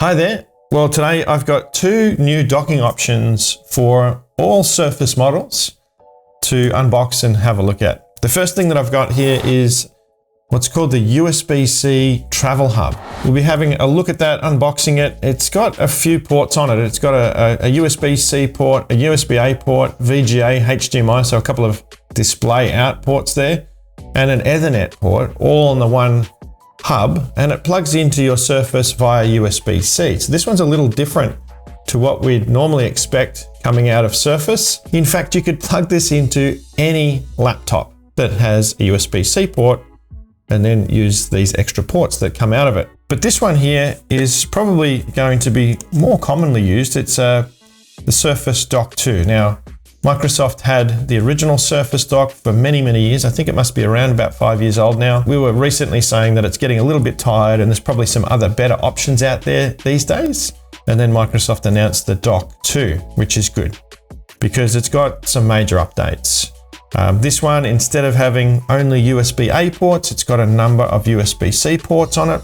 Hi there. Well, today I've got two new docking options for all Surface models to unbox and have a look at. The first thing that I've got here is what's called the USB-C travel hub. We'll be having a look at that, unboxing it. It's got a few ports on it. It's got a USB-C port, a USB-A port, VGA, HDMI, so a couple of display out ports there, and an Ethernet port, all on the one hub, and it plugs into your Surface via USB-C. So this one's a little different to what we'd normally expect coming out of Surface. In fact, you could plug this into any laptop that has a USB-C port and then use these extra ports that come out of it. But this one here is probably going to be more commonly used. It's the Surface Dock 2. Now, Microsoft had the original Surface Dock for many, many years. I think it must be around about 5 years old now. We were recently saying that it's getting a little bit tired and there's probably some other better options out there these days. And then Microsoft announced the Dock 2, which is good because it's got some major updates. This one, instead of having only USB-A ports, it's got a number of USB-C ports on it.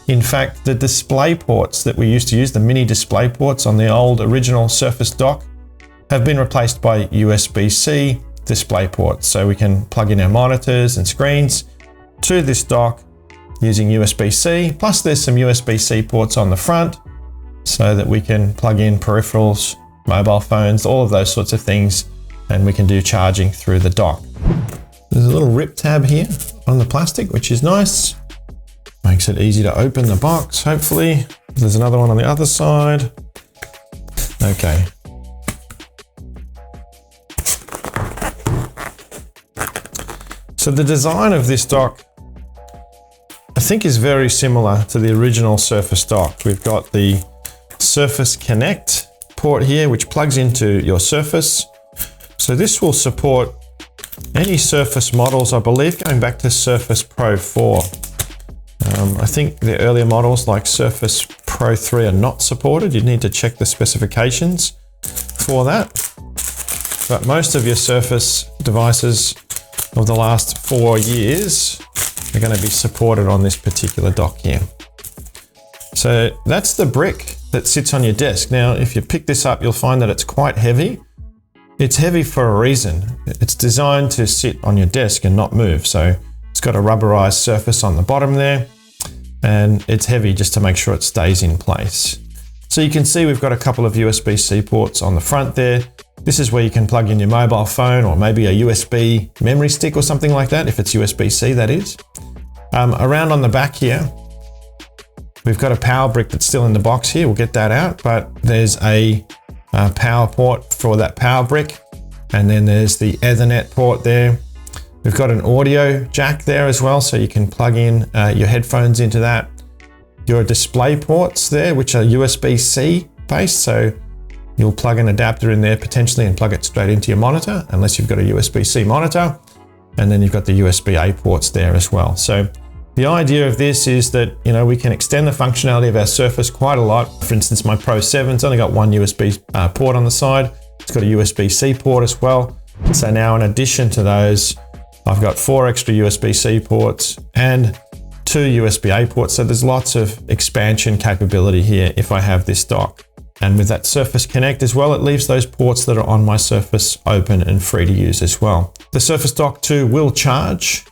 In fact, the display ports that we used to use, the mini display ports on the old original Surface Dock, have been replaced by USB-C display ports. So we can plug in our monitors and screens to this dock using USB-C, plus there's some USB-C ports on the front so that we can plug in peripherals, mobile phones, all of those sorts of things, and we can do charging through the dock. There's a little rip tab here on the plastic, which is nice. Makes it easy to open the box, hopefully. There's another one on the other side. Okay. So the design of this dock, I think, is very similar to the original Surface Dock. We've got the Surface Connect port here, which plugs into your Surface. So this will support any Surface models, I believe, going back to Surface Pro 4. I think the earlier models like Surface Pro 3 are not supported. You need to check the specifications for that. But most of your Surface devices of the last 4 years are going to be supported on this particular dock here. So that's the brick that sits on your desk. Now, if you pick this up, you'll find that it's quite heavy. It's heavy for a reason. It's designed to sit on your desk and not move. So it's got a rubberized surface on the bottom there, and it's heavy just to make sure it stays in place. So you can see we've got a couple of USB-C ports on the front there. This is where you can plug in your mobile phone or maybe a USB memory stick or something like that, if it's USB-C, that is. Around on the back here, we've got a power brick that's still in the box here. We'll get that out, but there's a power port for that power brick. And then there's the Ethernet port there. We've got an audio jack there as well, so you can plug in your headphones into that. Your display ports there, which are USB-C based, so you'll plug an adapter in there potentially and plug it straight into your monitor, unless you've got a USB-C monitor. And then you've got the USB-A ports there as well. So the idea of this is that, you know, we can extend the functionality of our Surface quite a lot. For instance, my Pro 7's only got one USB port on the side. It's got a USB-C port as well. So now in addition to those, I've got 4 extra USB-C ports and 2 USB-A ports. So there's lots of expansion capability here if I have this dock. And with that Surface Connect as well, it leaves those ports that are on my Surface open and free to use as well. The Surface Dock 2 will charge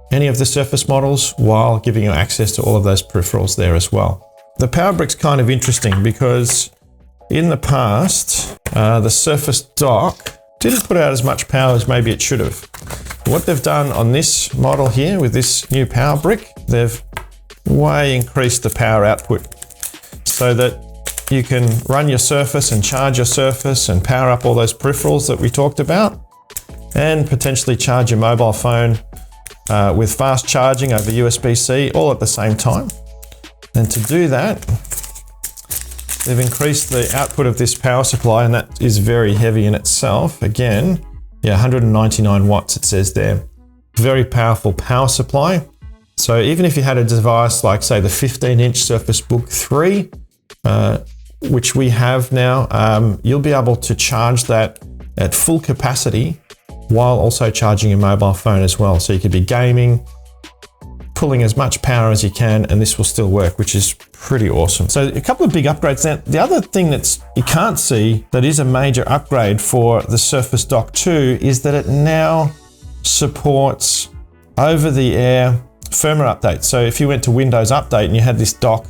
any of the Surface models while giving you access to all of those peripherals there as well. The power brick's kind of interesting because in the past, the Surface Dock didn't put out as much power as maybe it should have. What they've done on this model here with this new power brick, they've way increased the power output so that you can run your Surface and charge your Surface and power up all those peripherals that we talked about, and potentially charge your mobile phone with fast charging over USB-C all at the same time. And to do that, they've increased the output of this power supply, and that is very heavy in itself. Again, yeah, 199 watts it says there. Very powerful power supply. So even if you had a device like, say, the 15-inch Surface Book 3, which we have now, you'll be able to charge that at full capacity while also charging your mobile phone as well. So you could be gaming, pulling as much power as you can, and this will still work, which is pretty awesome. So a couple of big upgrades. Now, the other thing that's you can't see that is a major upgrade for the Surface Dock 2 is that it now supports over-the-air firmware updates. So if you went to Windows Update and you had this dock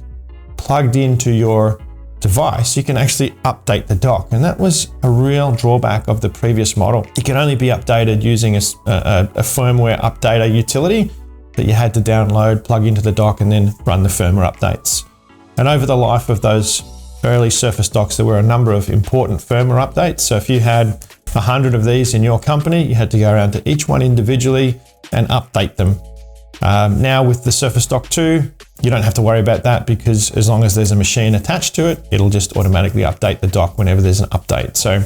plugged into your device, you can actually update the dock. And that was a real drawback of the previous model. It can only be updated using a firmware updater utility that you had to download, plug into the dock, and then run the firmware updates. And over the life of those early Surface docks, there were a number of important firmware updates. So if you had 100 of these in your company, you had to go around to each one individually and update them. Now with the Surface Dock 2, you don't have to worry about that, because as long as there's a machine attached to it, it'll just automatically update the dock whenever there's an update. So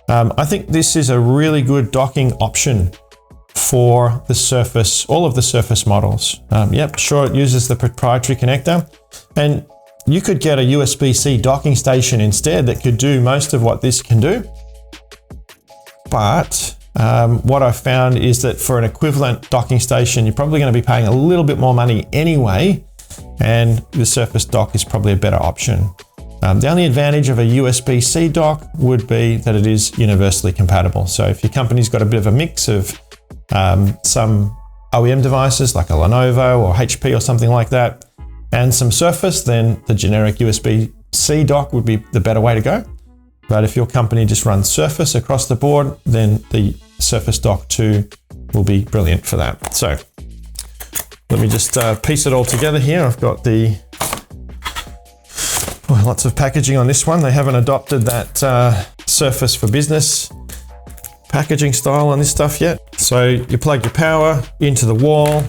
I think this is a really good docking option for the Surface, all of the Surface models. Yep, sure, it uses the proprietary connector, and you could get a USB-C docking station instead that could do most of what this can do. But what I've found is that for an equivalent docking station, you're probably going to be paying a little bit more money anyway, and the Surface Dock is probably a better option. The only advantage of a USB-C dock would be that it is universally compatible. So if your company's got a bit of a mix of some OEM devices like a Lenovo or HP or something like that, and some Surface, then the generic USB-C dock would be the better way to go. But if your company just runs Surface across the board, then the Surface Dock 2 will be brilliant for that. So let me just piece it all together here. I've got lots of packaging on this one. They haven't adopted that Surface for Business packaging style on this stuff yet. So you plug your power into the wall.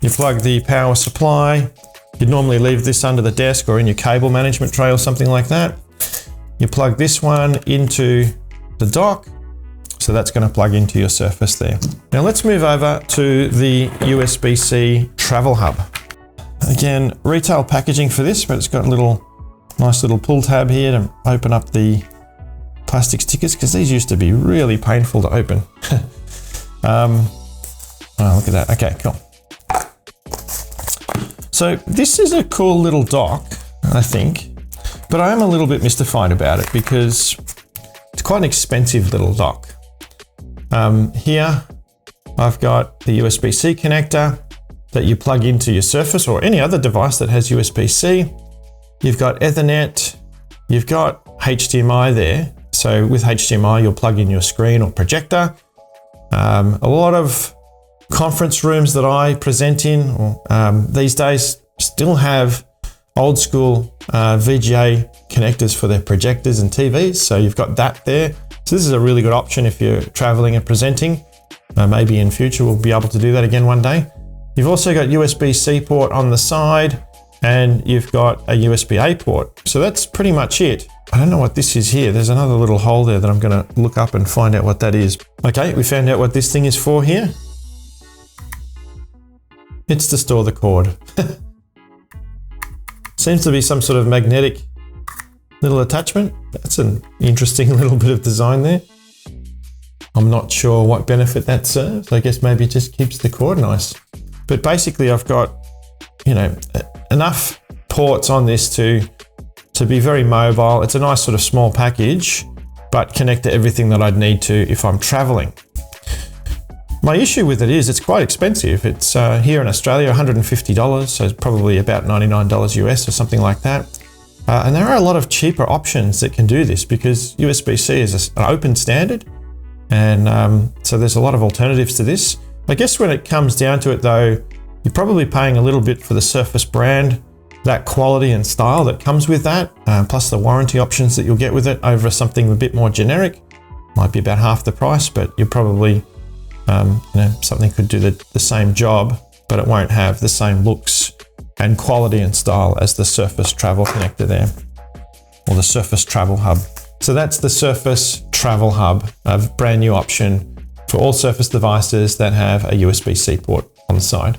You plug the power supply. You'd normally leave this under the desk or in your cable management tray or something like that. You plug this one into the dock. So that's going to plug into your Surface there. Now let's move over to the USB-C travel hub. Again, retail packaging for this, but it's got a nice little pull tab here to open up the plastic stickers, because these used to be really painful to open. Oh, look at that. Okay, cool. So this is a cool little dock, I think, but I am a little bit mystified about it because it's quite an expensive little dock. Here I've got the USB-C connector that you plug into your Surface or any other device that has USB-C. You've got Ethernet, you've got HDMI there. So with HDMI, you'll plug in your screen or projector. A lot of conference rooms that I present in these days still have old school VGA connectors for their projectors and TVs. So you've got that there. So this is a really good option if you're traveling and presenting. Maybe in future we'll be able to do that again one day. You've also got USB-C port on the side, and you've got a USB-A port. So that's pretty much it. I don't know what this is here. There's another little hole there that I'm going to look up and find out what that is. Okay, we found out what this thing is for here. It's to store the cord. Seems to be some sort of magnetic little attachment. That's an interesting little bit of design there. I'm not sure what benefit that serves. I guess maybe it just keeps the cord nice. But basically I've got, enough ports on this to be very mobile. It's a nice sort of small package, but connect to everything that I'd need to if I'm traveling. My issue with it is it's quite expensive. It's here in Australia, $150, so it's probably about $99 US or something like that. And there are a lot of cheaper options that can do this because USB-C is an open standard. And so there's a lot of alternatives to this. I guess when it comes down to it though, you're probably paying a little bit for the Surface brand, that quality and style that comes with that, plus the warranty options that you'll get with it over something a bit more generic. Might be about half the price, but you're probably, something could do the same job, but it won't have the same looks and quality and style as the Surface Travel connector there, or the Surface Travel Hub. So that's the Surface Travel Hub, a brand new option for all Surface devices that have a USB-C port on the side.